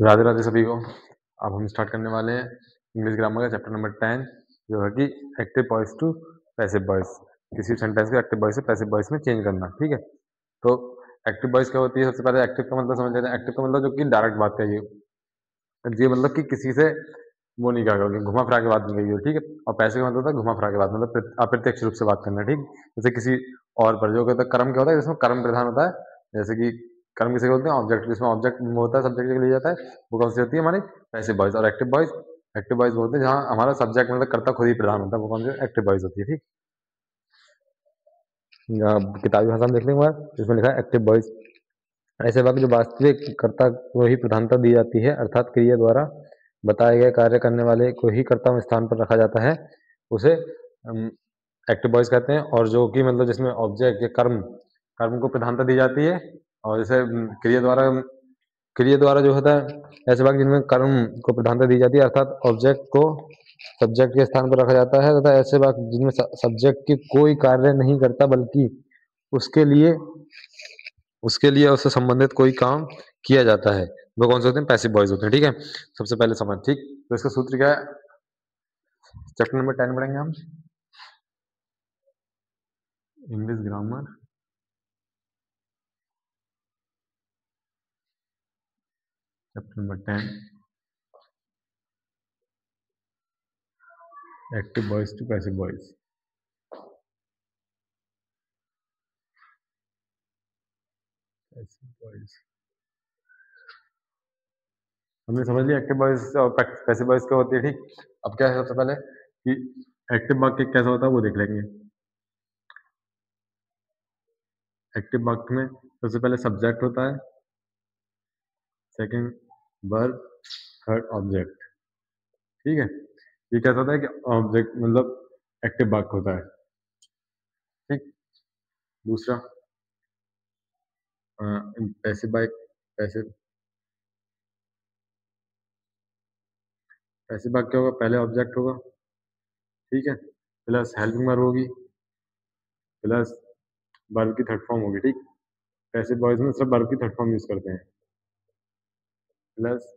राधे राधे सभी को। अब हम स्टार्ट करने वाले हैं इंग्लिश ग्रामर का चैप्टर नंबर 10, जो है कि active voice to passive voice. किसी सेंटेंस को एक्टिव वॉइस से पैसिव वॉइस में चेंज करना। ठीक है, तो एक्टिव वॉइस क्या होती है? सबसे पहले एक्टिव का मतलब समझ लेते हैं। एक्टिव का मतलब जो कि डायरेक्ट बात कही हो, ये मतलब कि किसी से वो नहीं कहा गया, घुमा फिरा के बात नहीं कही हो। ठीक है, और पैसिव का मतलब होता है घुमा फिरा के बात, मतलब अप्रत्यक्ष रूप से बात करना। ठीक, जैसे किसी और पर जो कहता है कर्म क्या होता है, जिसमें कर्म प्रधान होता है। जैसे कि कर्म किसे बोलते हैं? ऑब्जेक्ट, जिसमें ऑब्जेक्ट होता है, सब्जेक्ट लिया जाता है, वो कौन सी होती है? हमारी पैसिव वॉइस। और एक्टिव वॉइस बोलते हैं जहाँ हमारा सब्जेक्ट मतलब कर्ता खुद ही प्रधान होता है, वो कौन सी? एक्टिव वॉइस होती है। ठीक, किताबी भाषा में देख लेंगे जिसमें लिखा है एक्टिव वॉइस। ऐसे वाक्य जो वास्तविक कर्ता को ही प्रधानता दी जाती है, अर्थात क्रिया द्वारा बताए गए कार्य करने वाले को ही कर्ता स्थान पर रखा जाता है, उसे एक्टिव वॉइस कहते हैं। और जो कि मतलब जिसमें ऑब्जेक्ट या कर्म कर्म को प्रधानता दी जाती है, और जैसे क्रिया द्वारा जो होता है, ऐसे वाक्य जिनमें कर्म को प्रधानता दी जाती है, अर्थात ऑब्जेक्ट को सब्जेक्ट के स्थान पर रखा जाता है, तथा ऐसे वाक्य जिनमें सब्जेक्ट की कोई कार्य नहीं करता, बल्कि उसके लिए उससे संबंधित कोई काम किया जाता है, वो कौन से होते हैं? पैसिव वॉइस होते हैं। ठीक है, सबसे पहले समझ। ठीक, तो इसका सूत्र क्या है? चैप्टर नंबर 10 पढ़ेंगे हम, English grammar chapter number 10, active voice to passive voice. हमने समझ लिया एक्टिव वॉइस और पैसिव वॉइस क्या होती है। ठीक, अब क्या है सबसे पहले कि एक्टिव वाक्य कैसा होता है वो देख लेंगे। एक्टिव वाक्य में सबसे पहले सब्जेक्ट होता है, सेकंड वर्ब, थर्ड ऑब्जेक्ट। ठीक है, ये कैसा होता है कि ऑब्जेक्ट मतलब एक्टिव वाक्य होता है। ठीक, दूसरा पैसिव वाक्य, पैसिव पैसिव वाक्य होगा, पहले ऑब्जेक्ट होगा। ठीक है, प्लस हेल्पिंग वर्ब होगी, प्लस वर्ब की थर्ड फॉर्म होगी। ठीक, पैसिव वॉइस में सब वर्ब की थर्ड फॉर्म यूज करते हैं, प्लस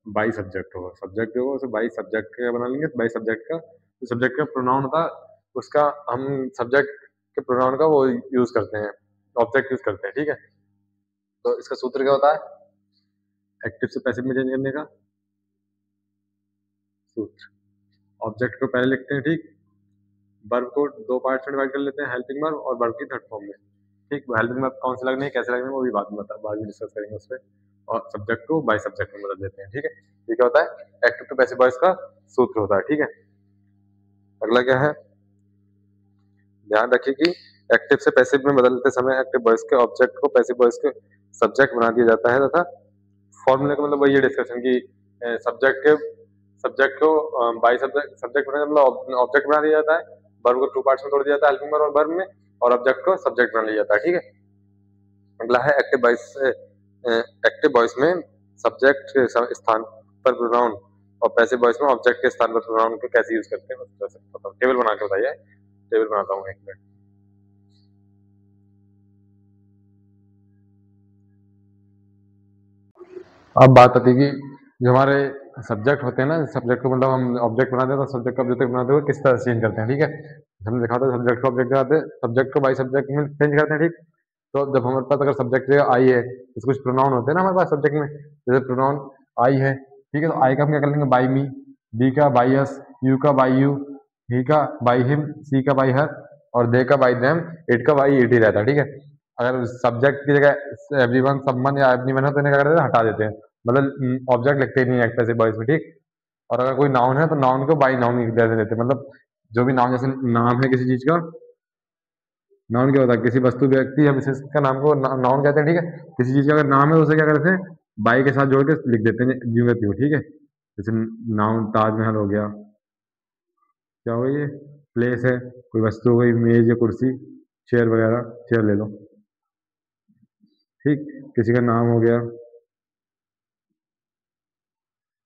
बाई सब्जेक्ट होगा। सब्जेक्ट जो होगा उसे बाई सब्जेक्ट का बना लेंगे। बाई सब्जेक्ट का जो सब्जेक्ट का प्रोनाउन होता है, उसका हम सब्जेक्ट के प्रोनाउन का वो यूज करते हैं, ऑब्जेक्ट यूज करते हैं। ठीक है, तो इसका सूत्र क्या होता है एक्टिव से पैसिव में चेंज करने का? सूत्र, ऑब्जेक्ट को पहले लिखते हैं। ठीक, वर्ब को दो पार्ट्स में डिवाइड कर लेते हैं, हेल्पिंग वर्ब और वर्ब की थर्ड फॉर्म में। ठीक, हेल्पिंग वर्ब कौन से लगने हैं, कैसे लगने हैं, वो भी बाद में डिस्कस करेंगे उस पर। और सब्जेक्ट को बाई सब्जेक्ट में बदल देते हैं। ठीक है, ये क्या होता है? एक्टिव टू पैसिव वॉइस का सूत्र होता है। ठीक है, अगला क्या है? ध्यान रखिए कि एक्टिव से पैसिव में बदलते समय एक्टिव वॉइस के ऑब्जेक्ट को पैसिव वॉइस के सब्जेक्ट बना दिया जाता है, तथा फॉर्मूले का मतलब वही है डिस्कशन की सब्जेक्ट को बाई सब्जेक्ट बना, मतलब ऑब्जेक्ट बना दिया जाता है, वर्ब को टू पार्ट्स में तोड़ दिया जाता है, हेल्पिंग वर्ब और वर्ब में, और ऑब्जेक्ट को सब्जेक्ट बना लिया जाता है। ठीक है, अगला है एक्टिव वॉइस में सब्जेक्ट के स्थान पर प्रोनाउन और पैसिव वॉइस में ऑब्जेक्ट के स्थान पर प्रोनाउन को कैसे यूज करते हैं, टेबल बना के बताइए। टेबल बनाता हूँ, एक मिनट। अब बात आती है कि जो हमारे सब्जेक्ट होते हैं ना, सब्जेक्ट को मतलब हम ऑब्जेक्ट बनाते हैं, तो सब्जेक्ट को ऑब्जेक्ट बनाते हुए किस तरह से चेंज करते हैं। ठीक है, हमने देखा था सब्जेक्ट को ऑब्जेक्ट बनाते हैं, सब्जेक्ट को बाई सब्जेक्ट में चेंज करते हैं। ठीक, तो जब हमारे पास अगर सब्जेक्ट आई है, तो कुछ प्रोनाउन होते हैं ना हमारे पास सब्जेक्ट में, जैसे प्रोनाउन आई है। ठीक है, तो आई का हम क्या कर लेंगे? बाई मी, बी का बाई अस, यू का बाई यू, ही का बाई हिम, सी का बाई हर, और दे का बाई देम, इट का बाई इट ही रहता है। ठीक है, अगर सब्जेक्ट की जगह एवरीवन, सबवन या एवरीवन है, तो इन्हें क्या करते हैं? हटा देते हैं, मतलब ऑब्जेक्ट लिखते ही नहीं है पैसिव वॉइस में। ठीक, और अगर कोई नाउन है तो नाउन को बाई नाउन दे देते हैं, मतलब जो भी नाउन, जैसे नाम है किसी चीज का, नाउन क्या होता है? किसी वस्तु, व्यक्ति या विशेष का नाम को नाउन कहते हैं। ठीक है, किसी चीज का अगर नाम है उसे क्या करते हैं? बाई के साथ जोड़ के लिख देते हैं, ज्यों का त्यों। ठीक है, जैसे नाउन ताजमहल हो गया, क्या हो गया? ये प्लेस है, कोई वस्तु हो गई, मेज या कुर्सी, चेयर वगैरह, चेयर ले लो। ठीक, किसी का नाम हो गया,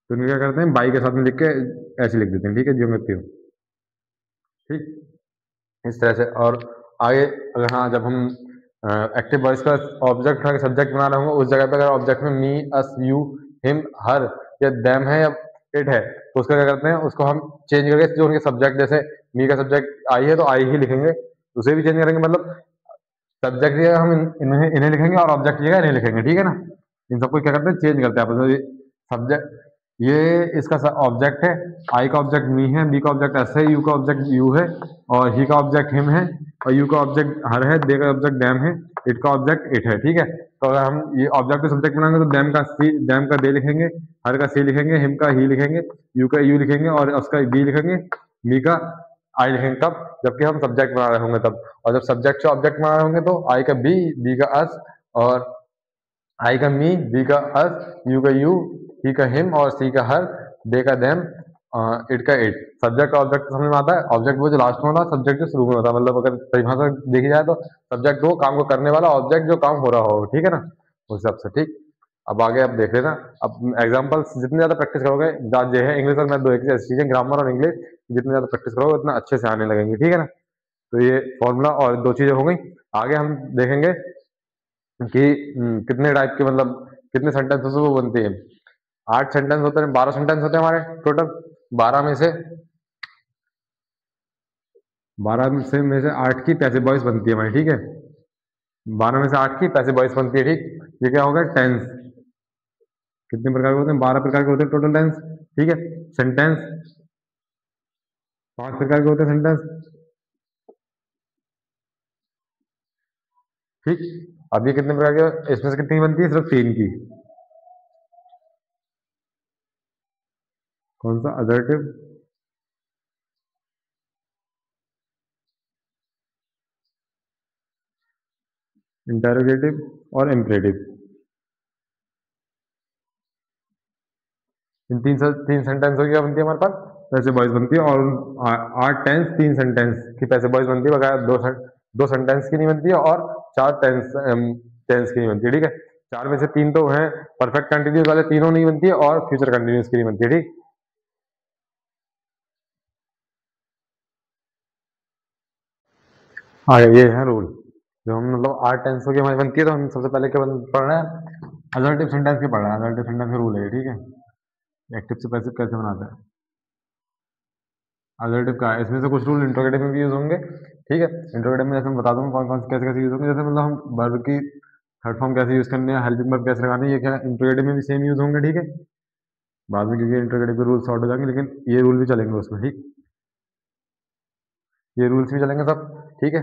तो इनको क्या करते हैं? बाई के साथ में लिख के ऐसे लिख देते हैं। ठीक है, ज्यों का त्यों। ठीक, इस तरह से। और आगे अगर, हाँ, जब हम एक्टिव वॉइस का ऑब्जेक्ट उठा के सब्जेक्ट बना रहे होंगे, उस जगह पे अगर ऑब्जेक्ट में मी, अस, यू हिम, हर या देम है या इट है, तो उसका क्या करते हैं, उसको हम चेंज करके जो उनके सब्जेक्ट, जैसे मी का सब्जेक्ट आई है तो आई ही लिखेंगे, उसे भी चेंज करेंगे, मतलब सब्जेक्ट की जगह हम इन्हें इन्हें लिखेंगे और ऑब्जेक्ट की जगह इन्हें लिखेंगे, ठीक है ना। इन सबको क्या करते हैं, चेंज करते हैं आपस में। सब्जेक्ट ये इसका ऑब्जेक्ट है, आई का ऑब्जेक्ट मी है, बी का ऑब्जेक्ट एस है, यू का ऑब्जेक्ट यू है, और ही का ऑब्जेक्ट हिम है, और यू का ऑब्जेक्ट हर है, दे का ऑब्जेक्ट डैम है, इट का ऑब्जेक्ट इट है, ठीक है। तो अगर हम ये ऑब्जेक्ट को सब्जेक्ट बनाएंगे तो डैम का दे लिखेंगे, हर का सी लिखेंगे, हिम का ही लिखेंगे, यू का यू लिखेंगे, और उसका बी लिखेंगे, मी का आई लिखेंगे। कब? जबकि हम सब्जेक्ट बना रहे होंगे तब। और जब सब्जेक्ट से ऑब्जेक्ट बना रहे होंगे तो आई का बी का अस, और आई का मी, बी का अस, यू का यू, ही का हिम, और सी का हर, दे का देम, इट का इट। सब्जेक्ट और ऑब्जेक्ट समझ में आता है। ऑब्जेक्ट वो जो लास्ट में होता है, सब्जेक्ट जो शुरू में होता है। मतलब अगर परिभाषा देखी जाए तो सब्जेक्ट वो काम को करने वाला, ऑब्जेक्ट जो काम हो रहा हो, ठीक है ना, उस हिसाब से। ठीक, अब आगे आप देख लेना। अब एग्जाम्पल्स जितने ज्यादा प्रैक्टिस करोगे, जो है इंग्लिश और मैथ, दो एक ऐसी चीजें, ग्रामर और इंग्लिश जितने ज्यादा प्रैक्टिस करोगे उतना अच्छे से आने लगेंगे, ठीक है ना। तो ये फॉर्मूला और दो चीजें हो गई। आगे हम देखेंगे कि कितने टाइप के, मतलब कितने सेंटेंसेस वो बनती है। 8 सेंटेंस होते हैं, 12 सेंटेंस होते हैं हमारे टोटल। 12 में से 12 में से 8 की पैसिव वॉइस बनती है हमारी, ठीक है। 12 में से 8 की पैसिव वॉइस बनती है, ठीक। ये क्या होगा, टेंस। कितने प्रकार के होते हैं? 12 प्रकार के होते हैं टोटल टेंस, ठीक है। सेंटेंस 5 प्रकार के होते हैं सेंटेंस, ठीक। अब ये कितने प्रकार के, इसमें से कितनी बनती है? सिर्फ 3 की। कौन सा? अजर्टिव, इंटेरोगेटिव और इम्परेटिव। इन तीन सेंटेंस की क्या बनती है हमारे पास? पैसिव वॉइस बनती है। और 8 टेंस 3 सेंटेंस की पैसिव वॉइस बनती है, बगैर दो सेंटेंस की नहीं बनती है, और 4 टेंस टेंस की नहीं बनती है, ठीक है। 4 में से 3 तो हैं परफेक्ट कंटिन्यूस वाले, तीनों नहीं बनती है, और फ्यूचर कंटिन्यूस की नहीं बनती है, ठीक। हाँ, ये है रूल। जो हम मतलब 8 टेंसों की हमारी बनती है, तो हम सबसे पहले क्या पढ़ रहे हैं? अजर्टिव सेंटेंस की पढ़ रहे हैं। अजर्टिव सेंटेंस का रूल है, ठीक है। एक्टिव से पैसिव कैसे बनाते हैं, अजर्टिव का। इसमें से कुछ रूल इंट्रोगेटिव में भी यूज होंगे, ठीक है। इंट्रोगेटिव में जैसे मैं बता दूंगा कौन कौन से कैसे कैसे यूज होंगे। जैसे मतलब हम वर्ब की थर्ड फॉर्म कैसे यूज करने हैं, हेल्पिंग वर्ब कैसे लगानी है, ये क्या इंट्रोगेटिव में भी सेम यूज होंगे, ठीक है। बाद में क्योंकि इंट्रोगेटिव के रूल शॉर्ट हो जाएंगे, लेकिन ये रूल भी चलेंगे उसमें, ठीक। ये रूल्स भी चलेंगे सब, ठीक है।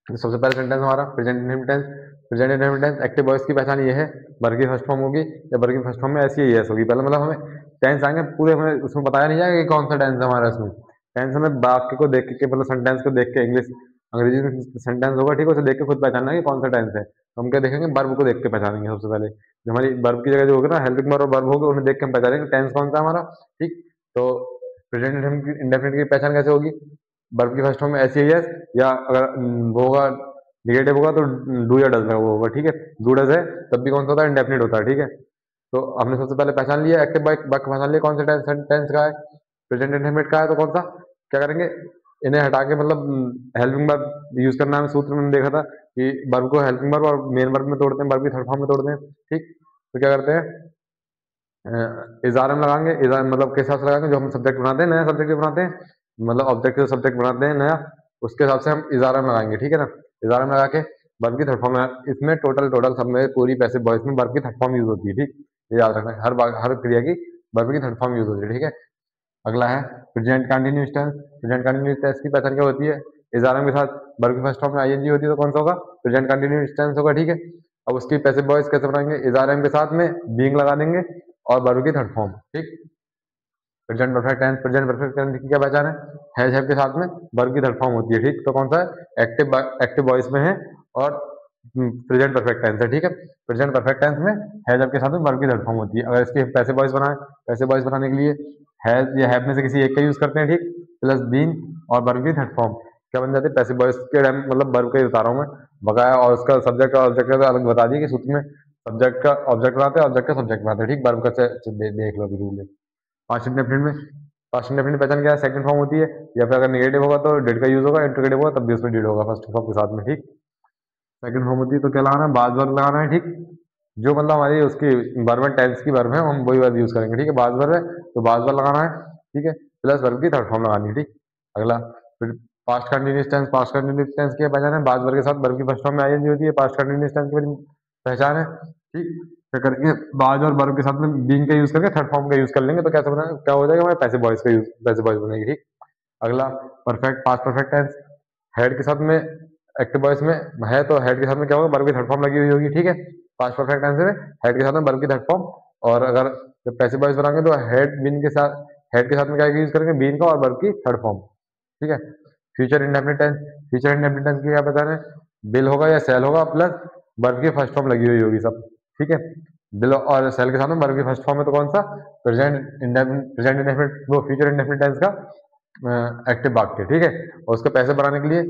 तो सबसे पहले सेंटेंस हमारा present indefinite tense. Present indefinite tense active voice की पहचान ये है, वर्ब की फर्स्ट फॉर्म होगी, या वर्ब की फर्स्ट फॉर्म में ऐसी ही यस होगी। पहले मतलब हमें टेंस आएंगे पूरे, हमें उसमें बताया नहीं जाएगा कि कौन सा टेंस है हमारा इसमें। टेंस हमें वाक्य को देख के, मतलब सेंटेंस को देख के, इंग्लिश अंग्रेजी में सेंटेंस होगा, ठीक है, उसे देख के खुद पहचानना है कि कौन सा टेंस है। तो हम क्या देखेंगे, वर्ब को देख के पहचानेंगे सबसे पहले। जो हमारी वर्ब की जगह जो होगी ना, हेल्पिंग वर्ब और वर्ब होगा, उन्हें देख के हम पहचानेंगे टेंस कौन सा है हमारा, ठीक। तो प्रेजेंट इंडेफिनिट की पहचान कैसे होगी? वर्ब की फर्स्ट फॉर्म में ऐसी है यस, या अगर वो होगा निगेटिव होगा तो डू या डज में वो होगा, ठीक है। डू डज है तब भी कौन सा होता है? इंडेफिनिट होता है, ठीक है। तो हमने सबसे पहले पहचान लिया एक्टिव वाक्य पहचान लिया, कौन सा टेंस का है, प्रेजेंट इंडेफिनिट का है, तो कौन सा क्या करेंगे, इन्हें हटा के मतलब हेल्पिंग वर्ब यूज करना है। सूत्र में देखा था कि वर्ब को हेल्पिंग वर्ब और मेन वर्ब में तोड़ते हैं, वर्ब की थर्ड फॉर्म में तोड़ते हैं, ठीक। तो क्या करते हैं, इजारे में लगाएंगे। इजार मतलब किस हिसाब से लगाएंगे? जो हम सब्जेक्ट बनाते हैं, नया सब्जेक्ट बनाते हैं, मतलब ऑब्जेक्ट जो सब्जेक्ट बनाते हैं नया, उसके हिसाब से हम इजारा में लगाएंगे, ठीक है ना। इजारा में लगा के वर्ब की थर्ड फॉर्म है। इसमें टोटल टोटल सब में पूरी पैसिव वॉइस में वर्ब की थर्ड फॉर्म यूज होती है, ठीक। ये याद रखना है, हर क्रिया की वर्ब की थर्ड फॉर्म यूज होती है, ठीक है। अगला है present continuous tense. Present continuous tense की पहचान क्या होती है? इजारा के साथ वर्ब की फर्स्ट फॉर्म में आईएनजी होती है, तो कौन सा होगा? प्रेजेंट कंटिन्यूअस टेंस होगा, ठीक है। अब उसकी पैसिव वॉइस कैसे बनाएंगे? इजारा के साथ में बीइंग लगा देंगे और वर्ब की थर्ड फॉर्म, ठीक। Present perfect tense. Present perfect tense की क्या पहचान है? हैव के साथ में वर्ब की थर्ड फॉर्म होती है, ठीक। तो कौन सा है? एक्टिव वॉइस में है, और प्रेजेंट परफेक्ट टेंस है, ठीक है। प्रेजेंट परफेक्ट टेंस में हैज के साथ में वर्ब की थर्ड फॉर्म होती है। अगर इसके पैसिव वॉइस बनाए, पैसिव वॉइस बनाने के लिए हैज या हैव में से किसी एक का यूज करते हैं, ठीक, प्लस बीन और वर्ब की थर्ड फॉर्म क्या बन जाती है? पैसिव वॉइस के टाइम, मतलब वर्ब का ही बता रहा हूँ मैं बकाया, और उसका सब्जेक्ट का ऑब्जेक्ट का अलग बता दिए कि सूत्र में सब्जेक्ट का ऑब्जेक्ट बनाते हैं, ऑब्जेक्ट का सब्जेक्ट बनाते हैं, ठीक। वर्ब का देख लो अभी रूल। पास्ट इंडेफिनिट में, पास्ट इंडेफिनिट पहचान क्या है? सेकंड फॉर्म होती है, या फिर अगर नेगेटिव होगा तो डिड का यूज होगा, इंट्रोगेटिव होगा तब भी उसमें डिड होगा फर्स्ट फॉर्म के साथ में, ठीक। सेकंड फॉर्म होती है तो क्या लगाना है? बाद वर्ब लगाना है, ठीक। जो मतलब हमारी उसकी वर्ब एंड टेंस की वर्ब है हम वही वर्ब यूज करेंगे, ठीक है। बाज वर्ब है तो बाज वर्ब लगाना है, ठीक है, प्लस वर्ब की थर्ड फॉर्म लगानी है, ठीक। अगला फिर पास्ट कंटिन्यूस टेंस की पहचान है, बाज वर्ब के साथ वर्ब की फर्स्ट फॉर्म में आईएनजी होती है, पास्ट कंटिन्यूस टेंस की पहचान है, ठीक। फिर करके बाज और वर्ब के साथ में बीइंग का यूज करके थर्ड फॉर्म का यूज कर लेंगे तो कैसे बना क्या हो जाएगा हमारे पैसिव वॉइस का यूज, पैसिव वॉइस बनेगी, ठीक। अगला perfect past perfect tense, had के साथ में एक्टिव वॉइस में है तो हेड के साथ में क्या होगा, वर्ब की थर्ड फॉर्म लगी हुई होगी, ठीक है। पास्ट परफेक्ट टेंस में हेड के साथ में वर्ब की थर्ड फॉर्म, और अगर जब पैसिव वॉइस बनाएंगे तो हेड के साथ में क्या यूज करेंगे, बीन का और वर्ब की थर्ड फॉर्म, ठीक है। Future indefinite tense, future indefinite tense की क्या बता रहे हैं, बिल होगा या सेल होगा प्लस वर्ब की फर्स्ट फॉर्म लगी हुई होगी सब, ठीक है। बिल और सेल के साथ में वर्ब की फर्स्ट फॉर्म है तो कौन सा, प्रेजेंट इंडेफिनिट वो फ्यूचर इंडेफिनिट टेंस का एक्टिव वाक्य, ठीक है। और उसको पैसे बनाने के लिए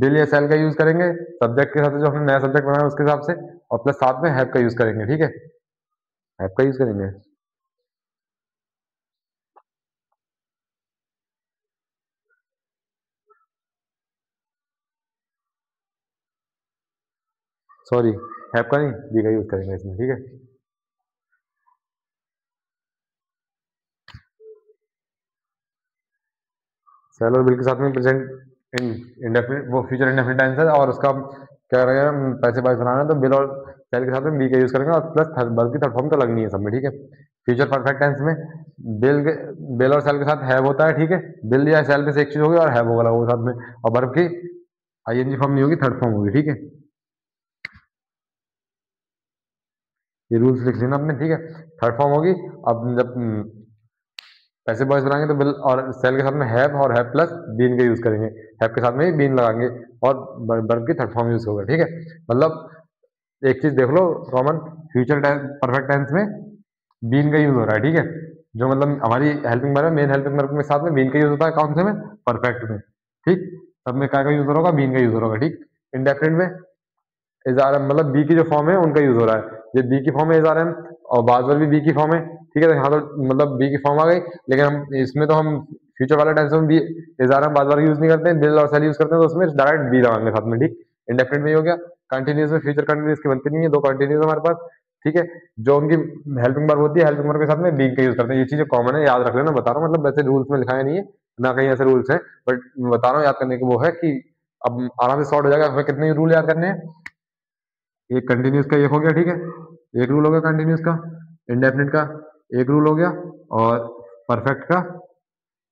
बिल या सेल का यूज करेंगे सब्जेक्ट के साथ, जो हमने नया सब्जेक्ट बनाया उसके हिसाब से, और प्लस साथ में हैव का यूज करेंगे, ठीक है, हैव का यूज करेंगे। सॉरी, हैव का नहीं, बी का यूज करेंगे इसमें, ठीक है। सेल और बिल के साथ में प्रेजेंट इंडेफिनिट वो फ्यूचर इंडेफिनिट टेंस है और उसका क्या रहेगा, पैसे वाइज बनाना है तो बिल और सेल के साथ में बी का यूज करेंगे और प्लस वर्ब की थर्ड फॉर्म तो लगनी है सब में, ठीक है। फ्यूचर परफेक्ट टेंस में बिल और सेल के साथ हैव होता है, ठीक है। बिल या सेल में से एक चीज होगी और हैव होगा वो साथ में, और वर्ब की आईएनजी फॉर्म नहीं होगी, थर्ड फॉर्म होगी, ठीक है। ये रूल्स लिख लेना आपने, ठीक है। थर्ड फॉर्म होगी। अब जब पैसे बॉयज बनाएंगे तो बिल और सेल के साथ में हैव और हैव प्लस बीन का यूज करेंगे, हैव के साथ में ही बीन लगाएंगे और वर्ब की थर्ड फॉर्म यूज होगा, ठीक है। मतलब एक चीज देख लो कॉमन, फ्यूचर परफेक्ट टेंस में बीन का यूज हो रहा है, ठीक है। जो मतलब हमारी हेल्पिंग वर्ब है, मेन हेल्पिंग वर्ब के साथ में बीन का यूज होता है, कौन से में, परफेक्ट में, ठीक। सब में क्या का यूज हो रहा होगा, बीन का यूज हो रहा होगा, ठीक। इंडेफिनिट में इज आर एम मतलब बी की जो फॉर्म है उनका यूज हो रहा है, ये बी की फॉर्म है इज आर एम, और बाज वर्ब भी बी की फॉर्म है, ठीक है। तो यहाँ तो मतलब बी की फॉर्म आ गई, लेकिन हम इसमें तो हम फ्यूचर वाले टेंस में बी इज आर एम बाज वर्ब यूज नहीं करते हैं, बिल और सेल यूज करते हैं, तो उसमें डायरेक्ट बी लगाएंगे साथ में, ठीक। इंडेफिनिट में ही हो गया। कंटिन्यूस में फ्यूचर कंटिन्यूस की बनती नहीं है, दो कंटिन्यूस हमारे पास, ठीक है। जो उनकी हेल्पिंग वर्ब होती है, हेल्पिंग वर्ब के साथ में बी का यूज करते हैं, ये चीजें कॉमन है, याद रख लेना, बता रहा हूँ, मतलब वैसे रूल्स में लिखाया नहीं है ना, कहीं ऐसे रूल्स है, बट बता रहा हूँ याद करने की वो है कि अब आराम से सॉर्ट हो जाएगा। हमें कितने रूल याद करने हैं, एक कंटिन्यूस का एक हो गया, ठीक है, एक रूल हो गया कंटिन्यूस का, इंडेफिनिट का एक रूल हो गया, और परफेक्ट का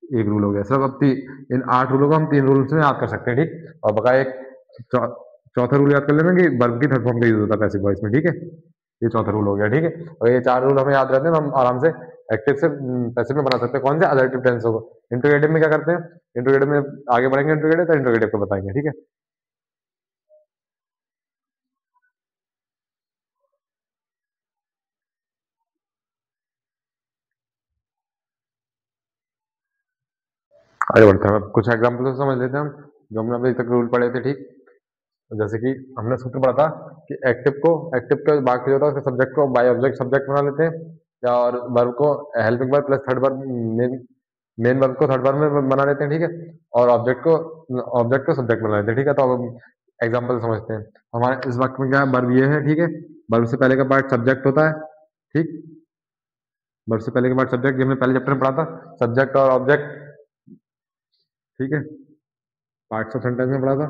एक रूल हो गया, सब अब इन 8 रूलों को हम 3 रूल्स में याद कर सकते हैं, ठीक। और बका एक चौ, चौथा रूल याद कर लेना कि वर्ब की थर्ड फॉर्म का यूज होता है पैसिव वॉइस में, ठीक है। ये चौथा रूल हो गया, ठीक है। और ये 4 रूल हमें याद रहते हैं तो हम आराम से एक्टिव से पैसिव में बना सकते हैं, कौन से, अडल्टिव टेंस होगा। इंट्रोगेटिव में क्या करते हैं, इंट्रोगेटिव में आगे बढ़ेंगे, इंट्रोगेटिव तो इंट्रोगेटिव को बताएंगे, ठीक है। आगे बढ़ते हैं, अब कुछ एग्जाम्पल समझ लेते हैं हम, जो हमने अभी तक रूल पढ़े थे, ठीक। जैसे कि हमने सूत्र पढ़ा था कि एक्टिव के बाकी जो था उसके सब्जेक्ट को बाय ऑब्जेक्ट सब्जेक्ट बना लेते हैं, या और वर्ब को helping verb plus third verb, main main verb को थर्ड वर्ब में बना लेते हैं, ठीक है। और ऑब्जेक्ट को सब्जेक्ट बना लेते हैं, ठीक है। तो अब हम एग्जाम्पल समझते हैं। हमारे इस वक्त में क्या है, वर्ब ये है, ठीक है। वर्ब से पहले का पार्ट सब्जेक्ट होता है, ठीक। वर्ब से पहले के पार्ट सब्जेक्ट, ये हमने पहले चैप्टर में पढ़ा था, सब्जेक्ट और ऑब्जेक्ट, ठीक है। पार्ट्स ऑफ सेंटेंस में पढ़ा था।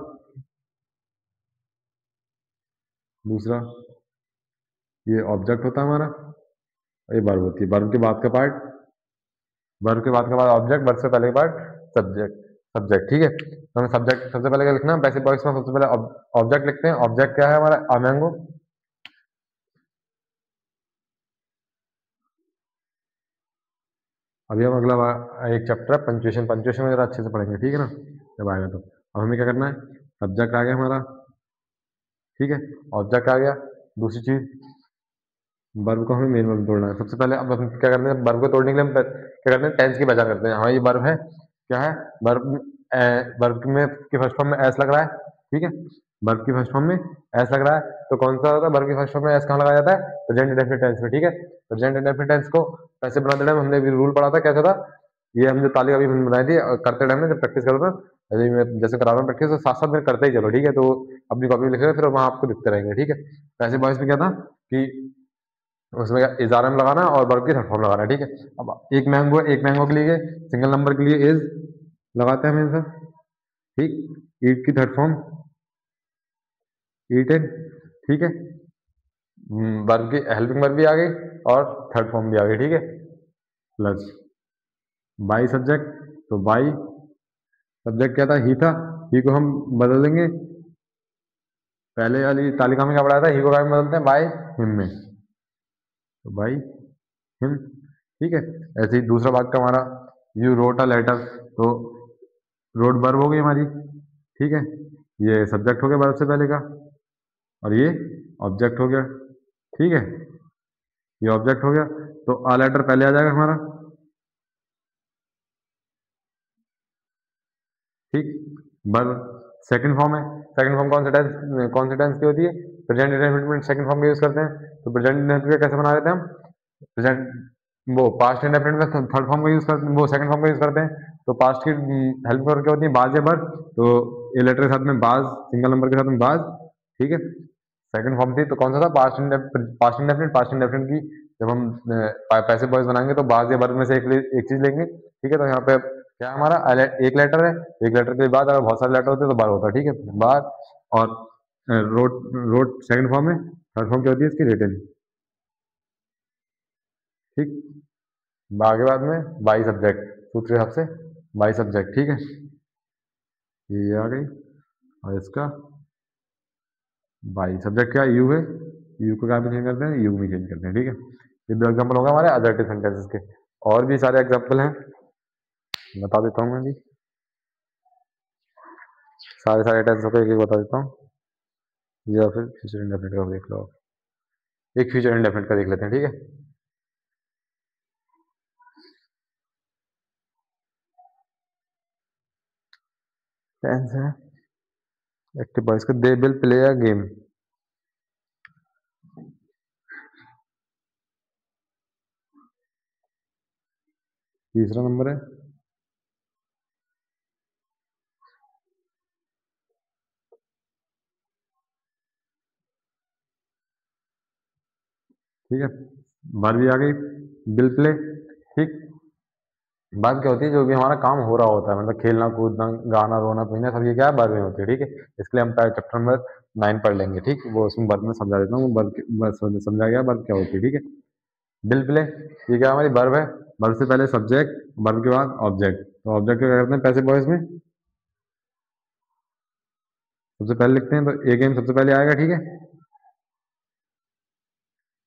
दूसरा ये ऑब्जेक्ट होता है हमारा, ये वर्ब होती है, वर्ब के बाद का पार्ट, वर्ब के बाद ऑब्जेक्ट, वर्ब से पहले का पार्ट सब्जेक्ट, सब्जेक्ट, ठीक है। तो हमें सब्जेक्ट सबसे पहले क्या लिखना है, बेसिक वॉइस में सबसे पहले ऑब्जेक्ट लिखते हैं। ऑब्जेक्ट क्या है हमारा, अमेंगो, अभी हम अगला एक चैप्टर है पंचुएशन, पंचुएशन में जरा अच्छे से पढ़ेंगे, ठीक है ना, जब आएगा तो। अब हमें क्या करना है, सब्जेक्ट आ गया हमारा, ठीक है, ऑब्जेक्ट आ गया। दूसरी चीज, वर्ब को हमें मेन वर्ब में तोड़ना है। सबसे पहले अब हम क्या करते हैं, वर्ब को तोड़ने के लिए हम क्या करते हैं, टेंस की पहचान करते हैं। हाँ ये वर्ब है, क्या है, वर्ब, वर्ब में की फर्स्ट फॉर्म में एस लग रहा है, ठीक है। वर्ब की फर्स्ट फॉर्म में एस लग रहा है तो कौन सा होता है, वर्ब की फर्स्ट फॉर्म में एस कहाँ लगाया जाता है, प्रेजेंट इंडेफिनिट टेंस में, ठीक है। प्रेजेंट इंडेफिनिट टेंस को कैसे बनाते टाइम हमने भी रूल पढ़ा था, कैसा था, ये हम जो तालिका अभी बनाई थी, करते टाइम में जब प्रैक्टिस करो तो, अभी मैं जैसे करा रहा हूँ प्रैक्टिस, तो साथ साथ में करते ही चलो, ठीक है। तो अपनी कॉपी में लिखेगा, फिर वहां आपको दिखते रहेंगे, ठीक है। वैसे बॉयज में क्या था कि उसमें इज आर एम लगाना है और वर्ब की थर्ड फॉर्म लगाना है, ठीक है। अब एक मैंगो के लिए सिंगल नंबर के लिए इज लगाते हैं हमेशा, ठीक। ईट की थर्ड फॉर्म ईटेन, ठीक है। वर्ब की हेल्पिंग वर्ब भी आ गई और थर्ड फॉर्म भी आ गई, ठीक है। प्लस बाई सब्जेक्ट, तो बाई सब्जेक्ट क्या था, ही था, ही को हम बदल देंगे, पहले वाली तालिका में क्या पढ़ाया था, ही को क्या में बदलते हैं, बाय हिम में, तो बाई हिम, ठीक है। ऐसे ही दूसरा वाक्य हमारा, यू रोट अ लेटर, तो रोट वर्ब हो गई हमारी, ठीक है। ये सब्जेक्ट हो गया वर्ब से पहले का, और ये ऑब्जेक्ट हो गया, ठीक है। ये ऑब्जेक्ट हो गया, तो आ लेटर पहले आ जाएगा हमारा, ठीक। वर्ब सेकंड फॉर्म है, सेकंड फॉर्म कौन से टेंस की होती है, प्रेजेंट इंडेफिनिट में सेकंड फॉर्म का यूज करते हैं, तो प्रेजेंट इंडेफिनिट कैसे बना देते हैं हम, प्रेजेंट वो पास्ट इंडेफिनिट में थर्ड फॉर्म का यूज करते हैं, वो सेकंड फॉर्म का यूज करते हैं, तो पास्ट की हेल्प कर क्या होती है, बाज या बर, तो ए लेटर के साथ में बाज, सिंगल नंबर के साथ में बाज, ठीक है। सेकंड फॉर्म थी तो कौन सा था, पास्ट इंडेफिनिट की जब हम पैसिव वॉइस बनाएंगे तो बाज या बर में से एक चीज लेंगे, ठीक है। तो यहाँ पे क्या हमारा एक लेटर है, एक लेटर के बाद अगर बहुत सारे लेटर होते हैं तो बार होता है, ठीक है, बार। और रोट रोट सेकंड फॉर्म है, थर्ड फॉर्म क्या होती है इसकी, रिटन, ठीक। आगे बाद में बाई सब्जेक्ट, सूत्र के हिसाब से बाई सब्जेक्ट, ठीक है। ये आ गई, और इसका बाई सब्जेक्ट क्या यू है, यू को क्या में चेंज करते हैं, यू में चेंज करते हैं, ठीक है। ये दो एग्जाम्पल होगा हमारे अदर्टिव सेंटेंसेस के, और भी सारे एग्जाम्पल हैं, बता देता हूँ मैं भी, सारे सारे टेंसों को एक एक बता देता हूँ, या फिर फ्यूचर इंडेफिनिट का देख लो, एक फ्यूचर इंडेफिनिट का देख लेते हैं, ठीक है। टेंस है एक्टिव वॉइस का, they will play a game, तीसरा नंबर है, ठीक है। बार भी आ गई, विल प्ले, ठीक। बात क्या होती है, जो भी हमारा काम हो रहा होता है, मतलब खेलना कूदना गाना रोना पीना, सब ये क्या है, वर्ब में होती है, ठीक है। इसके लिए हम चैप्टर नंबर 9 पढ़ लेंगे, ठीक। वो उसमें वर्ब में समझा देता हूँ, वर्ब बस समझा गया वर्ब क्या होती है, ठीक है। बिल प्ले, ये क्या हमारी वर्ब है, वर्ब से पहले सब्जेक्ट, वर्ब के बाद ऑब्जेक्ट, तो ऑब्जेक्ट क्या करते हैं पैसिव वॉइस में, सबसे पहले लिखते हैं, तो ए गेम सबसे पहले आएगा, ठीक है।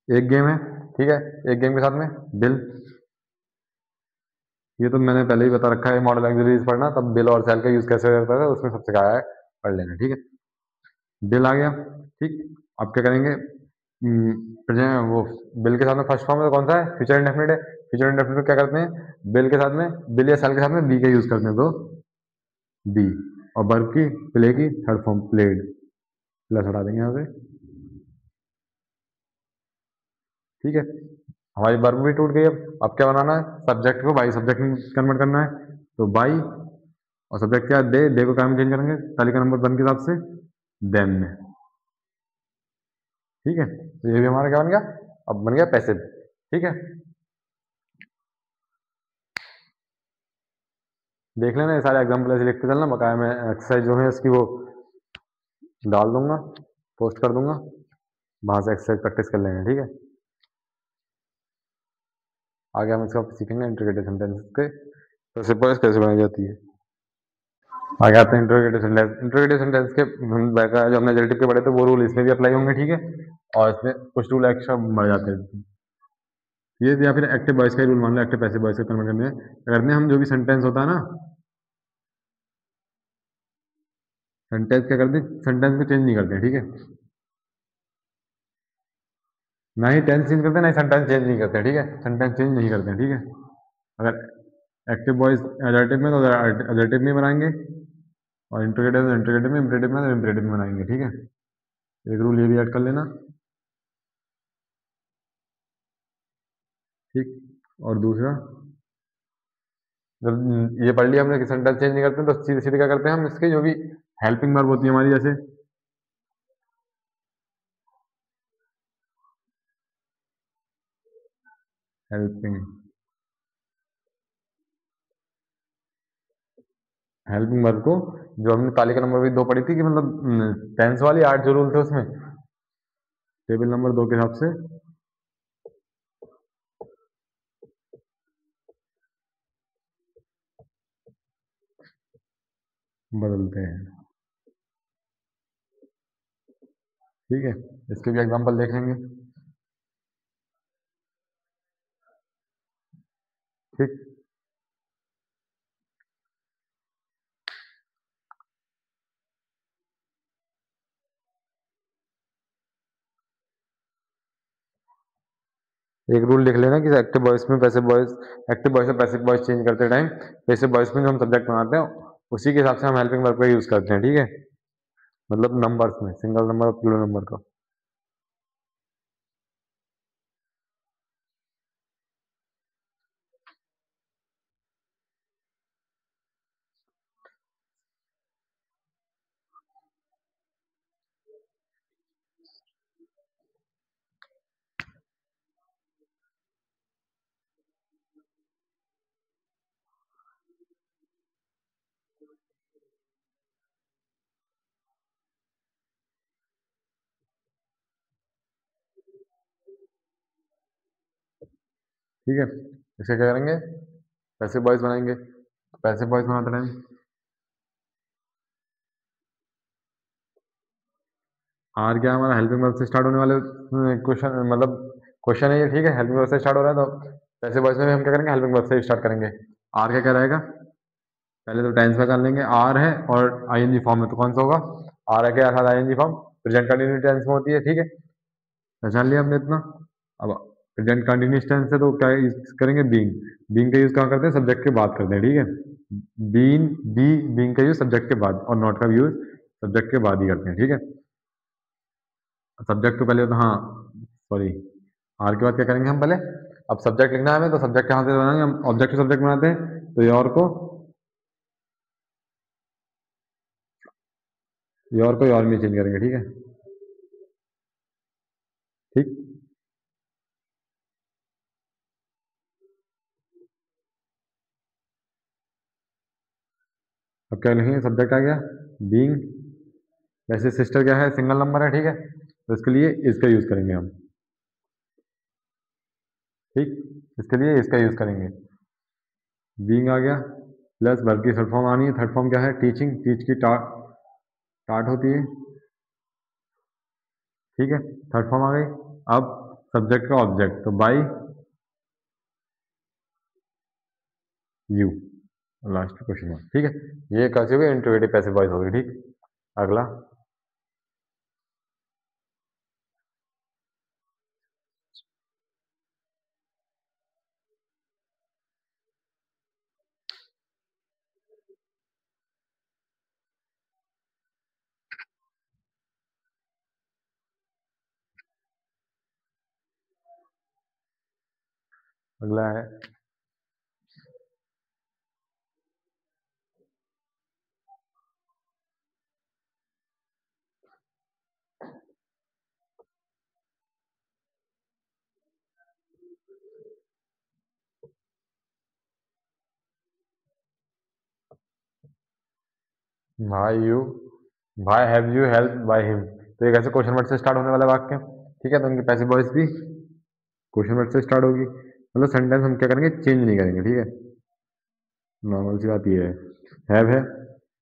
एक गेम है, ठीक है, एक गेम के साथ में बिल, ये तो मैंने पहले ही बता रखा है, मॉडल एक्सरसाइज पढ़ना, तब बिल और सेल का यूज कैसे करता है उसमें सबसे क्या है, पढ़ लेना, ठीक है। बिल आ गया, ठीक। अब क्या करेंगे, वो बिल के साथ में फर्स्ट फॉर्म में कौन सा है, फ्यूचर इंडेफिनिट है, फ्यूचर इंडेफिनिट में क्या करते हैं, बिल के साथ में बिल या सेल के साथ में बी का यूज करते हैं, तो बी, और वर्ब की प्ले की थर्ड फॉर्म प्लेड, प्लस हटा देंगे यहाँ से, ठीक है। हमारी वर्ब भी टूट गई, अब क्या बनाना है, सब्जेक्ट को बाई सब्जेक्ट में कन्वर्ट करना है, तो बाई, और सब्जेक्ट क्या है, दे को क्या में चेंज करेंगे, तालिका नंबर 1 के हिसाब से देन में, ठीक है। तो ये भी हमारा क्या बन गया, अब बन गया पैसिव, ठीक है। देख लेना ये सारे एग्जाम्पल ऐसे लिखते चलना, बकाया मैं एक्सरसाइज जो है इसकी वो डाल दूंगा, पोस्ट कर दूंगा, वहां से एक्सरसाइज प्रैक्टिस कर लेंगे, ठीक है। आगे हम इसका सीखेंगे इंट्रीगेटिव सेंटेंसेस के पैसिव वॉइस कैसे बनाई जाती है। आगे आते हैं इंट्रोगेटिव सेंटेंस, इंट्रोगेटिव सेंटेंस के जो हमने एडजेक्टिव के पढ़े थे वो रूल इसमें भी अप्लाई होंगे, ठीक है। और इसमें कुछ रूल एक्स्ट्रा बढ़ जाते हैं, ये या फिर एक्टिव वॉइस का रूल मान लो, एक्टिव पैसिव वॉइस का कन्वर्ट करने हम जो भी सेंटेंस होता है ना, सेंटेंस क्या करते हैं, सेंटेंस को चेंज नहीं करते हैं, ठीक है। ना ही टेंस चेंज करते हैं, ना ही सेंटेंस चेंज नहीं करते हैं, ठीक है, सेंटेंस चेंज नहीं करते हैं, ठीक है। अगर एक्टिव वॉइस एडजेक्टिव में तो एडजेक्टिव में बनाएंगे, और इंट्रोगेटिव में, इम्परेटिव में तो इम्परेटिव में बनाएंगे, ठीक है। एक रूल ये भी ऐड कर लेना, ठीक। और दूसरा, जब ये पढ़ लिया हमने कि सेंटेंस चेंज नहीं करते, तो सीधे सीधे क्या करते हैं हम, इसके जो भी हेल्पिंग वर्ब होती है हमारी, जैसे हेल्पिंग हेल्पिंग वर्ब को, जो हमने तालिका नंबर भी 2 पढ़ी थी कि मतलब टेंस वाली 8 जो रूल थे उसमें, टेबल नंबर 2 के हिसाब से बदलते हैं। ठीक है, इसके भी एग्जांपल देख लेंगे। ठीक, एक रूल लिख लेना कि एक्टिव वॉइस में पैसिव वॉइस, एक्टिव वॉइस में पैसिव वॉइस चेंज करते टाइम पैसिव वॉइस में जो हम सब्जेक्ट बनाते हैं उसी के हिसाब से हम हेल्पिंग वर्ब का यूज करते हैं। ठीक है, मतलब नंबर्स में सिंगल नंबर और प्लूरल नंबर का। ठीक है, इसका क्या करेंगे, पैसिव वॉइस बनाएंगे। पैसिव वॉइस बनाते टाइम आर क्या हमारा हेल्पिंग वर्ब से स्टार्ट होने वाले क्वेश्चन, मतलब क्वेश्चन है ये। ठीक है, हेल्पिंग वर्ब से स्टार्ट हो रहा है तो पैसिव वॉइस में भी हम क्या करेंगे, हेल्पिंग वर्ब से स्टार्ट करेंगे। आर क्या क्या रहेगा, पहले तो टेंस पहचान लेंगे, आर है और आईएनजी फॉर्म में तो कौन सा होगा, आर है क्या ING form present continuous tense में होती है। ठीक है, पहचान लिया हमने इतना। अब प्रेजेंट कंटिन्यूस टेंस है तो क्या यूज करेंगे, बीइंग। बीइंग का यूज कहाँ करते हैं, सब्जेक्ट के बाद करते हैं। ठीक है, बीन बी बीइंग का यूज सब्जेक्ट के बाद और नॉट का यूज सब्जेक्ट के बाद ही करते हैं। ठीक है, सब्जेक्ट तो पहले तो हाँ, सॉरी, आर के बाद क्या करेंगे हम पहले, अब सब्जेक्ट लिखना है हमें तो सब्जेक्ट कहाँ से बनाएंगे, हम ऑब्जेक्ट टू सब्जेक्ट बनाते हैं तो योर को योर में चेंज करेंगे। ठीक है, ठीक। अब क्या लिखेंगे, सब्जेक्ट आ गया बीइंग, वैसे सिस्टर क्या है, सिंगल नंबर है। ठीक है, तो इसके लिए इसका यूज करेंगे हम। ठीक, इसके लिए इसका यूज करेंगे, बीइंग आ गया, प्लस वर्ब की थर्ड फॉर्म आनी है। थर्ड फॉर्म क्या है, टीचिंग, टीच की टाट टाट होती है। ठीक है, थर्ड फॉर्म आ गई। अब सब्जेक्ट का ऑब्जेक्ट तो by you, last question mark. ठीक है, ये कैसे हो गया, इंट्रोगेटिव पैसिव वॉइस हो गई। ठीक, अगला अगला है भाई यू, भाई have you help by him, तो एक ऐसे क्वेश्चन वर्ड से स्टार्ट होने वाला वाक्य। ठीक है, तो उनकी पैसिव वॉइस भी क्वेश्चन वर्ड से स्टार्ट होगी, मतलब सेंटेंस हम क्या करेंगे, चेंज नहीं करेंगे। ठीक है, नॉर्मल सी बात ये है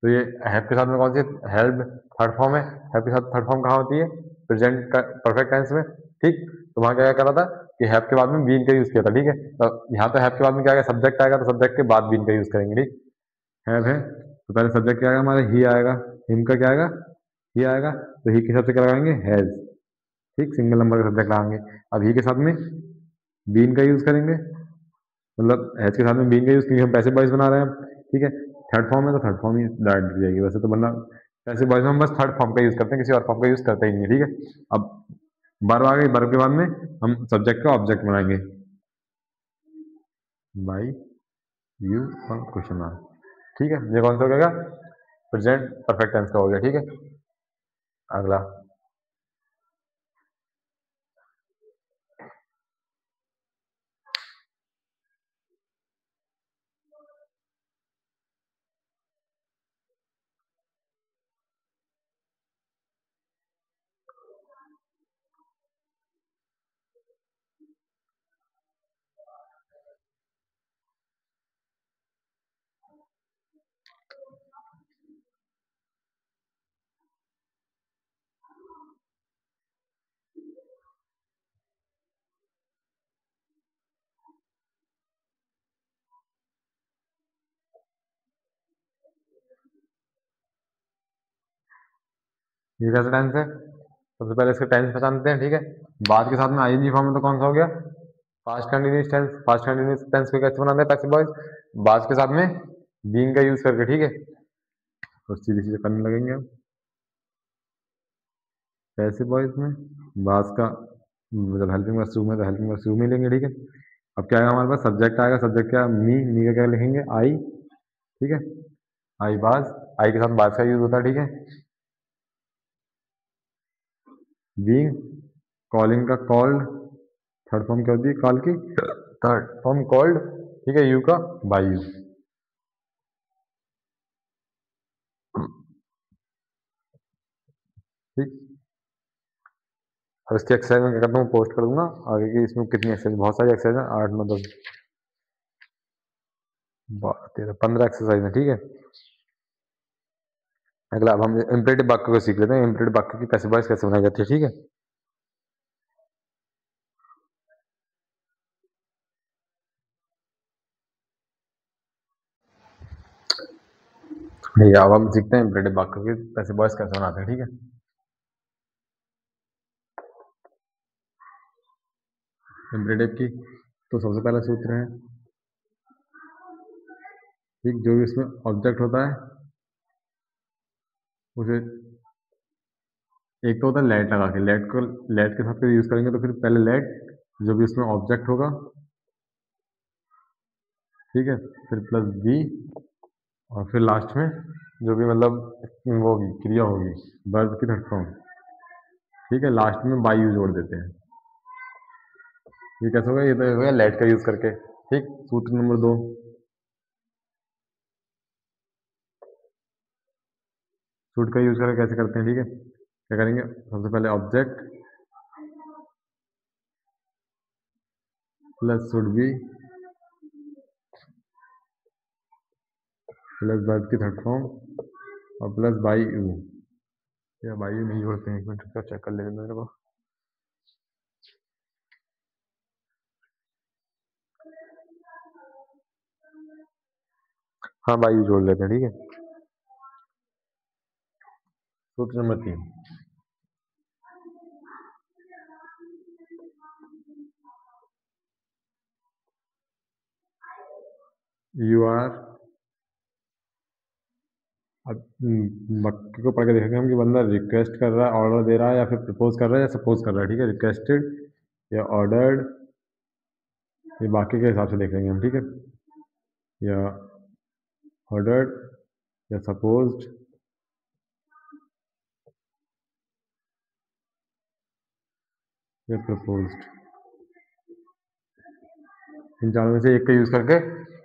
तो ये हैव के साथ में कौन सी, हेल्प थर्ड फॉर्म है। हैव के साथ थर्ड फॉर्म कहाँ होती है, प्रेजेंट परफेक्ट टेंस में। ठीक, तो वहां क्या करा था कि हैव के बाद में बीन का यूज किया था। ठीक है, तो यहाँ तो हैव के बाद में क्या आएगा, सब्जेक्ट आएगा तो सब्जेक्ट के बाद बीन का यूज करेंगे। ठीक, हैव है तो पहले सब्जेक्ट क्या आएगा हमारा, ही आएगा, हिम का क्या आएगा, ही आएगा, तो ही के हिसाब से क्या लगाएंगे, हैज। ठीक, सिंगल नंबर का सब्जेक्ट लगाएंगे। अब ही के साथ में बीन का यूज करेंगे, मतलब हैज के साथ में बीन का यूज, क्योंकि हम पैसिव वॉइस बना रहे हैं। ठीक है, थर्ड फॉर्म है तो थर्ड फॉर्म ही डायरेक्ट दी जाएगी, वैसे तो बनना पैसिव वॉइस में हम बस थर्ड फॉर्म का यूज करते हैं, किसी और फॉर्म का यूज करते ही नहीं है। ठीक है, अब वर्ब आ गई, वर्ब के बाद में हम सब्जेक्ट का ऑब्जेक्ट बनाएंगे, बाई यू और क्वेश्चन मार्क। ठीक है, ये कौन सा हो गया, प्रेजेंट परफेक्ट टेंस का हो गया। ठीक है, अगला ये कैसा टेंस है? सबसे पहले इसके टेंस पहचानते हैं, ठीक है। बाद के साथ में आईएनजी फॉर्म में तो कौन सा हो गया? Past continuous tense. Past continuous tense को कैसे बनाते हैं पैसिव वॉइस? बाद के साथ में बीइंग का यूज करके, ठीक है। तो सीधे सीधे करने लगेंगे हम पैसिव वॉइस में। बाद का मतलब हेल्पिंग वर्ब शुरू में, तो हेल्पिंग वर्ब शुरू में लेंगे, ठीक है। अब क्या आएगा हमारे पास? सब्जेक्ट आएगा। सब्जेक्ट क्या? मी का क्या लिखेंगे? आई, ठीक है। आई बाज, आई के साथ बाज का यूज होता है, ठीक है। बीइंग, कॉलिंग का कॉल्ड, थर्ड फॉर्म क्या होती है कॉल की? थर्ड फॉर्म कॉल्ड, ठीक है। यू का बाय यू, ठीक। अब इसकी एक्सरसाइज में क्या करता हूँ, पोस्ट कर दूंगा आगे की। इसमें कितनी एक्सरसाइज? बहुत सारी एक्सरसाइज है, 8 9 10 12 13 15 एक्सरसाइज है, ठीक है। अगला अब हम इम्परेटिव वाक्य को सीख लेते हैं। इम्परेटिव वाक्य की पैसिव वॉइस कैसे बनाई जाती है, ठीक है। ठीक है, अब हम सीखते हैं इम्परेटिव वाक्य की पैसिव वॉइस कैसे बनाते हैं, ठीक है। इम्परेटिव की तो सबसे पहला सूत्र है, ठीक। जो भी इसमें ऑब्जेक्ट होता है उसे एक तो होता है लेट लगा के, लेट को लेट के साथ यूज करेंगे तो फिर पहले लेट, जो भी उसमें ऑब्जेक्ट होगा, ठीक है, फिर प्लस बी, और फिर लास्ट में जो भी मतलब वो होगी, क्रिया होगी, वर्ब की थर्ड फॉर्म, ठीक है। लास्ट में बाई यू जोड़ देते हैं। ये कैसे होगा? ये तो हो गया लेट का यूज करके, ठीक। सूत्र नंबर 2, सूट का यूज करके कैसे करते हैं, ठीक है। क्या करेंगे? सबसे पहले object plus should be plus verb की थर्ड फॉर्म और प्लस बाई यू। या बाई यू नहीं जोड़ते हैं? एक मिनट का चेक कर लेंगे मेरे को। हाँ, बाई यू जोड़ लेते हैं, ठीक है। सूत्र नंबर 3, यू आर। अब वाक्य को पढ़ के देखेंगे हम कि बंदा रिक्वेस्ट कर रहा है, ऑर्डर दे रहा है, या फिर प्रपोज कर रहा है, या सपोज कर रहा है, ठीक है। रिक्वेस्टेड या ऑर्डर्ड, ये वाक्य के हिसाब से देख लेंगे हम, ठीक है। या ऑर्डर्ड या सपोज्ड या प्रपोज्ड, इन चारों में से एक का यूज करके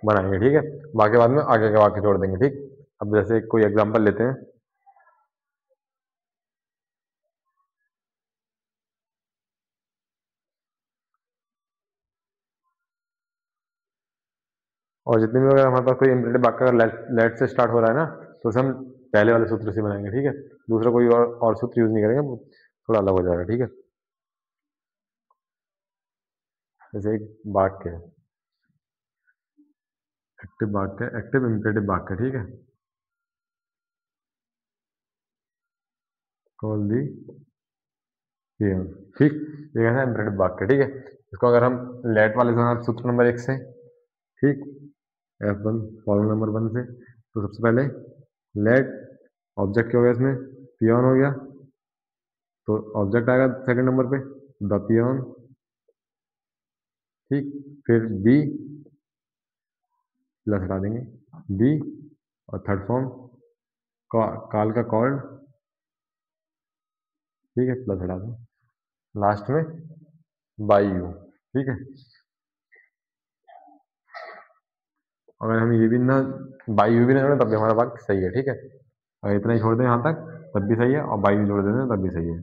बनाएंगे, ठीक है। बाकी बाद में आगे के वाक्य जोड़ देंगे, ठीक। अब जैसे कोई एग्जांपल लेते हैं। और जितने भी अगर हमारे पास कोई इम्परेटिव वाक्य अगर लेट से स्टार्ट हो रहा है ना, तो उसे हम पहले वाले सूत्र से बनाएंगे, ठीक है। दूसरा कोई और सूत्र यूज नहीं करेंगे, वो थोड़ा अलग हो जाएगा, ठीक है। जैसे एक वाक्य है, एक्टिव वाक्य, एक्टिव इम्परेटिव वाक्य, ठीक है। कॉल दी पीएम, ठीक। ये कैसा है? इम्परेटिव वाक्य, ठीक है। इसको अगर हम लेट वाले सूत्र नंबर 1 से, ठीक, F1 फॉर्मूला नंबर 1 से, तो सबसे पहले लेट, ऑब्जेक्ट क्या हो गया इसमें? पियोन हो गया, तो ऑब्जेक्ट आएगा सेकंड नंबर पे, द पियोन, ठीक। फिर बी प्लस हटा देंगे, बी, और थर्ड फॉर्म काल का कॉल्ड, ठीक है, प्लस हटा दो, लास्ट में बाई यू, ठीक है। अगर हम ये भी ना बाई यू भी ना जोड़े तब भी हमारा वाक्य सही है, ठीक है। अगर इतना ही छोड़ दें यहाँ तक तब भी सही है, और बाई यू जोड़ देते हैं तब भी सही है,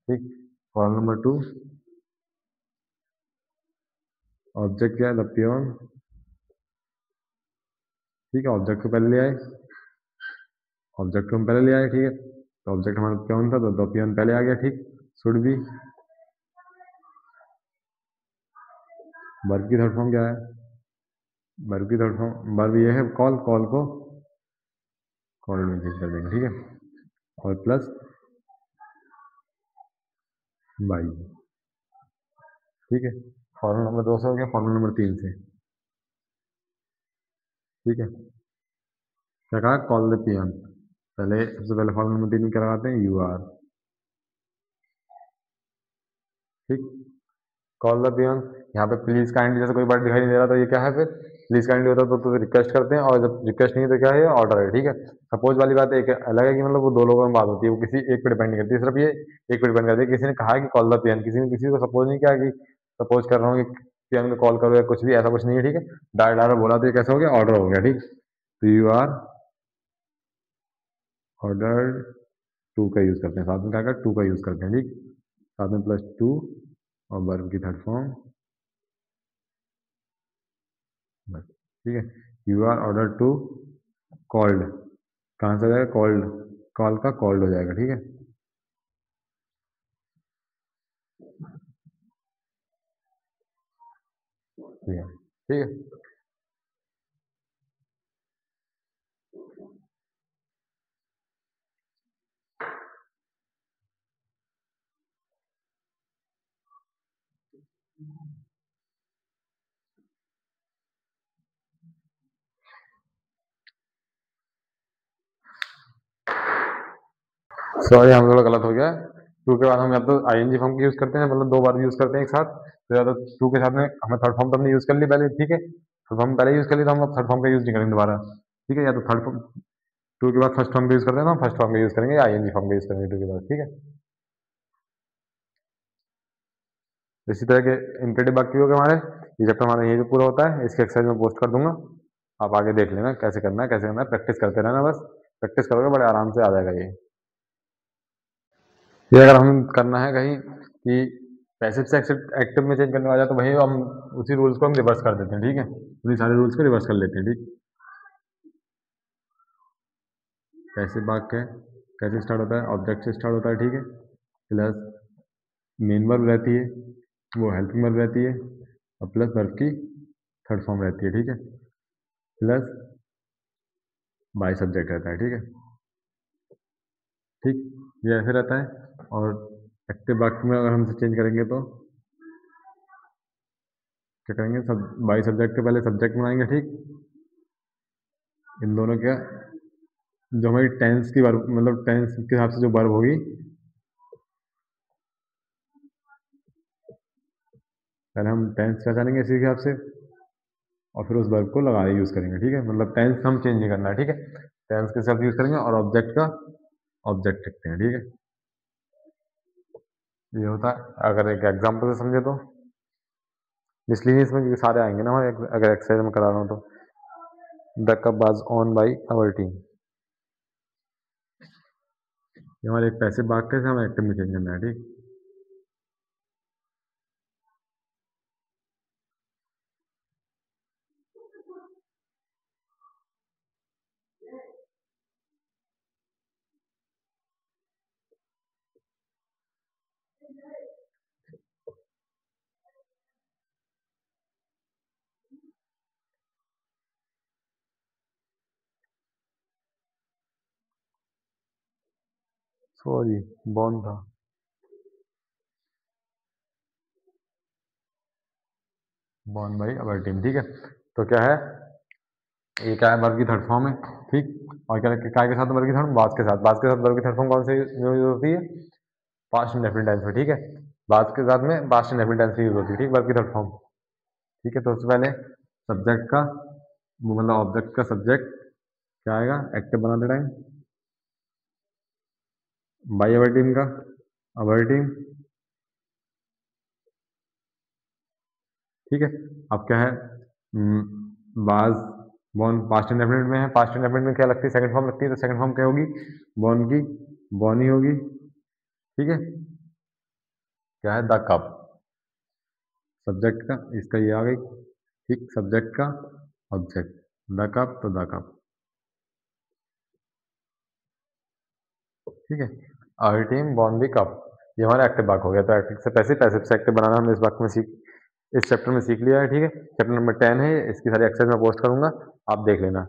ठीक। फॉर्मूला नंबर 2, ऑब्जेक्ट क्या है? द पियोन, ठीक है। ऑब्जेक्ट को पहले ले आए, ऑब्जेक्ट को हम पहले ले आए, ठीक है। तो ऑब्जेक्ट हमारा पियोन था, तो द पियोन पहले आ गया, ठीक। शुड भी, वर्ब की थर्ड फॉर्म क्या है? वर्ब की थर्ड फॉर्म, वर्ब ये है कॉल, कॉल को कॉल में चेंज कर देंगे, ठीक है। और प्लस बाई। ठीक है, फॉर्मूला नंबर 2 से हो गया, फॉर्मूला नंबर 3 से। ठीक है, क्या कहा, कॉल द पीएम। पहले सबसे पहले फॉर्मूला नंबर 3 में क्या लगाते हैं, यू आर। ठीक, कॉल द पीएम। यहाँ पे प्लीज काइंडली जैसे कोई बात दिखाई नहीं दे रहा तो ये क्या है, फिर प्लीज काइंडली होता तो रिक्वेस्ट करते हैं, और जब रिक्वेस्ट नहीं है तो क्या है, ऑर्डर है। ठीक है, सपोज वाली बात एक अलग है कि मतलब वो दो लोगों में बात होती है, वो किसी एक पे डिपेंड नहीं करती, सिर्फ ये एक पे डिपेंड करती है। किसी ने कहा कि कॉल द पीएम, किसी ने किसी को सपोज नहीं किया कि सपोज कर रहा हूँ कि पीएम को कॉल करो या कुछ भी, ऐसा कुछ नहीं है। ठीक है, डायरेक्ट डायरेक्ट बोला तो ये कैसे हो गया, ऑर्डर हो गया। ठीक, तो यू आर ऑर्डर टू का यूज करते हैं, साथ में क्या टू का यूज करते हैं। ठीक, साथ में प्लस टू और वर्ब की थर्ड फॉर्म, बस। ठीक है, you are order to called, कहाँ से आ जाएगा, कॉल्ड, कॉल का कॉल्ड हो जाएगा। ठीक है, ठीक है, ठीक है। सॉरी, हम थोड़ा गलत हो गया। टू के बाद हम या तो आईएनजी फॉर्म की यूज करते हैं, मतलब दो बार यूज करते हैं एक साथ, तो या तो टू के साथ में हमें थर्ड फॉर्म तो हमने यूज कर ली पहले। ठीक है, थर्ड फॉर्म पहले यूज कर ली, तो हम अब थर्ड फॉर्म का यूज नहीं करेंगे दोबारा। ठीक है, या तो थर्ड फॉर्म, टू के बाद फर्स्ट फॉर्म का यूज करते हैं, तो हम फर्स्ट फॉर्म का यूज करेंगे, आईएनजी फॉर्म का यूज करेंगे टू के बाद। ठीक है, इसी तरह के इम्पेटिव बाकी हो गए हमारे। ये चैप्टर हमारा यही पूरा होता है, इसके एक्सरसाइज में पोस्ट कर दूंगा, आप आगे देख लेना कैसे करना है, कैसे करना है, प्रैक्टिस करते रहना, बस प्रैक्टिस करोगे बड़े आराम से आ जाएगा ये अगर हम करना है कहीं कि पैसिव से एक्टिव में चेंज करने वाला है, तो वही हम उसी रूल्स को हम रिवर्स कर देते हैं। ठीक है, उन्हीं सारे रूल्स को रिवर्स कर लेते हैं। ठीक, पैसिव वाक्य कैसे स्टार्ट होता है, ऑब्जेक्ट से स्टार्ट होता है। ठीक है, प्लस मेन वर्ब रहती है, वो हेल्पिंग वर्ब रहती है, और प्लस वर्ब की थर्ड फॉर्म रहती है। ठीक है, प्लस बाय सब्जेक्ट रहता है। ठीक है, ठीक, ये ऐसे रहता है। और एक्टिव वाक्य में अगर हम चेंज करेंगे तो क्या करेंगे, सब बाई सब्जेक्ट के पहले सब्जेक्ट बनाएंगे। ठीक, इन दोनों क्या, जो हमारी टेंस की वर्ब, मतलब टेंस के हिसाब से जो वर्ब होगी, पहले हम टेंस पहचानेंगे इसी के हिसाब से, और फिर उस वर्ब को लगा यूज करेंगे। ठीक है, मतलब टेंस हम चेंज नहीं करना है। ठीक है, टेंस के साथ यूज करेंगे, और ऑब्जेक्ट का ऑब्जेक्ट लिखते हैं। ठीक है, ये होता है। अगर एक एग्जाम्पल से समझे तो मिसलिनियस में, क्योंकि सारे आएंगे ना हमारे, अगर एक्सरसाइज में करा रहा हूँ तो, the cup was won by our team, ये हमारे एक पैसिव वाक्य से हमें एक्टिव में चेंज करना है। ठीक, सॉरी, बॉर्न था, बॉर्न बाई आवर टीम। ठीक है, तो क्या है, ये क्या है, वर्ब की थर्ड फॉर्म है। ठीक, और क्या काय के साथ वर्ब की थर्ड, बास के साथ, बास के साथ वर्ब की थर्ड फॉर्म कौन सी यूज होती है, पास्ट इंडेफिनिट टेंस में। ठीक है, बास के साथ में पास्ट इंडेफिनिट टेंस यूज होती है। ठीक, वर्ब की थर्ड फॉर्म। ठीक है, तो उससे पहले सब्जेक्ट का, मतलब ऑब्जेक्ट का सब्जेक्ट क्या आएगा, एक्टिव बनाते टाइम, बाई अवर टीम का अवर टीम। ठीक है, अब क्या है, बाज बॉर्न पास्ट इंडेफिनिट में है, पास्ट इंडेफिनिट में क्या लगती है, सेकंड फॉर्म लगती है, तो सेकंड फॉर्म क्या होगी, बॉर्न की बॉर्न ही होगी। ठीक है, क्या है, द कप, सब्जेक्ट का, इसका ये आ गई। ठीक, सब्जेक्ट का ऑब्जेक्ट, द कप तो द कप। ठीक है, our team born the cup, ये हमारा एक्टिव वाक्य हो गया। तो एक्टिव से पैसिव, पैसिव से एक्टिव बनाना हमने इस वाक्य में इस चैप्टर में सीख लिया है। ठीक है, चैप्टर नंबर 10 है, इसकी सारी एक्सरसाइज मैं पोस्ट करूंगा, आप देख लेना।